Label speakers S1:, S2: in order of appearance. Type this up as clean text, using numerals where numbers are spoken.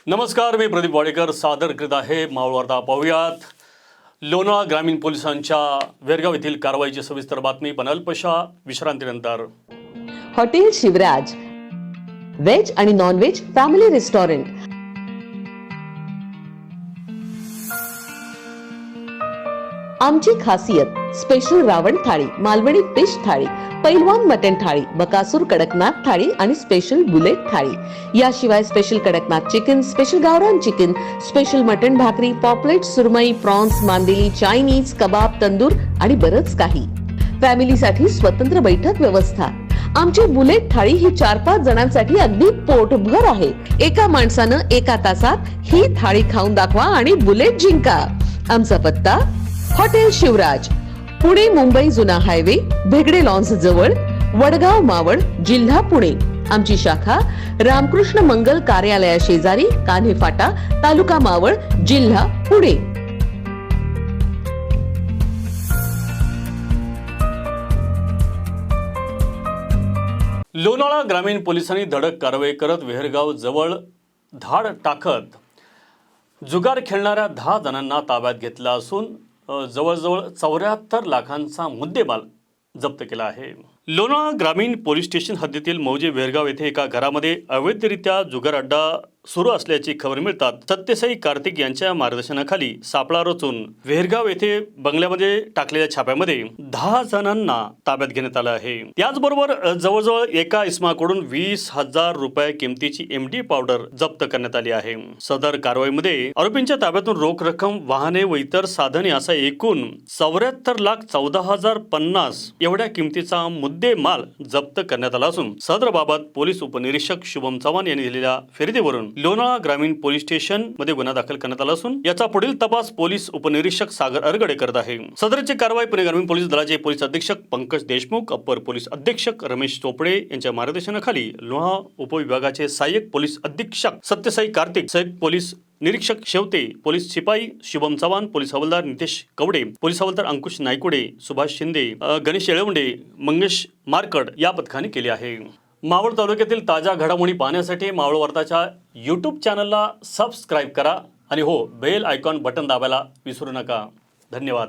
S1: नमस्कार, मी प्रदीप वाडेकर सादर करीत आहे मावळ वार्ता. पाहूयात लोणावळा ग्रामीण पोलिसांच्या वेरगाव येथील कारवाईची सविस्तर बातमी पण अल्पशा विश्रांतीनंतर.
S2: हॉटेल शिवराज व्हेज आणि नॉन व्हेज फॅमिली रेस्टॉरंट. आमची खासियत स्पेशल रावण थाळी, मालवणी फिश थाळी, पैलवान मटन थाळी, बकासूर कडकनाथ थाळी आणि स्पेशल बुलेट थाळी. याशिवाय स्पेशल कडकनाथ चिकन, स्पेशल गावरान चिकन, स्पेशल मटन भाकरी, पॉपलेट, सुरमई, प्रॉन्स, मांदेली, चायनीज, कबाब, तंदूर आणि बरंच काही. फॅमिलीसाठी स्वतंत्र बैठक व्यवस्था. आमची बुलेट थाळी ही 4-5 जणांसाठी अगदी पोटभर आहे. एका माणसानं एका तासात ही थाळी खाऊन दाखवा आणि बुलेट जिंका. आमचा पत्ता हॉटेल शिवराज, पुणे मुंबई जुना हायवे, भेगडे लॉन्स जवळ, वडगाव मावळ, जिल्हा पुणे. आमची शाखा रामकृष्ण मंगल कार्यालया शेजारी, कान्हे फाटा, तालुका मावळ, जिल्हा पुणे.
S1: लोणावळा ग्रामीण पोलिसांनी धडक कारवाई करत वेहरगाव जवळ धाड टाकत जुगार खेळणाऱ्या 10 जणांना ताब्यात घेतला असून जवळजवळ 74 लाखांचा मुद्देमाल जप्त केला आहे. लोणावळा ग्रामीण पोलीस स्टेशन हद्दीतील मौजे वेहरगाव येथे एका घरामध्ये अवैधरित्या जुगार अड्डा सुरू असल्याची खबर मिळतात सत्यसाई कार्तिक यांच्या मार्गदर्शनाखाली सापळा रचून वेहरगाव येथे बंगल्यामध्ये टाकलेल्या छाप्यामध्ये 10 जणांना ताब्यात घेण्यात आलं आहे. त्याचबरोबर जवळजवळ एका इस्माकडून 20,000 रुपये किमतीची MD पावडर जप्त करण्यात आली आहे. सदर कारवाईमध्ये आरोपींच्या ताब्यातून रोख रक्कम, वाहने व इतर साधने असा एकूण 74,14,050 एवढ्या किमतीचा मुद्देमाल जप्त करण्यात आला असून सदरबाबत पोलीस उपनिरीक्षक शुभम चव्हाण यांनी दिलेल्या फिर्यादीवरून लोणावळा ग्रामीण पोलीस स्टेशन मध्ये गुन्हा दाखल करण्यात आला असून याचा पुढील तपास पोलीस उपनिरीक्षक सागर अरगडे करत आहे. सदरची कारवाई पुणे ग्रामीण पोलीस दलाचे पोलीस अधीक्षक पंकज देशमुख, अप्पर पोलीस अधीक्षक रमेश चोपडे यांच्या मार्गदर्शनाखाली लोणावळा उपविभागाचे सहाय्यक पोलीस अधीक्षक सत्यसाई कार्तिक, सहाय्यक पोलीस निरीक्षक शेवते, पोलीस शिपाई शुभम चव्हाण, पोलीस हवालदार नितेश कवडे, पोलीस हवालदार अंकुश नायकुडे, सुभाष शिंदे, गणेश येळवंडे, मंगेश मारकड या पथकाने केली आहे. मावळ तालुक्यातील ताज्या घडामोडी पाहण्यासाठी मावळ वार्ताच्या YouTube चॅनलला सबस्क्राईब करा आणि हो, बेल आयकॉन बटन दाबायला विसरू नका. धन्यवाद.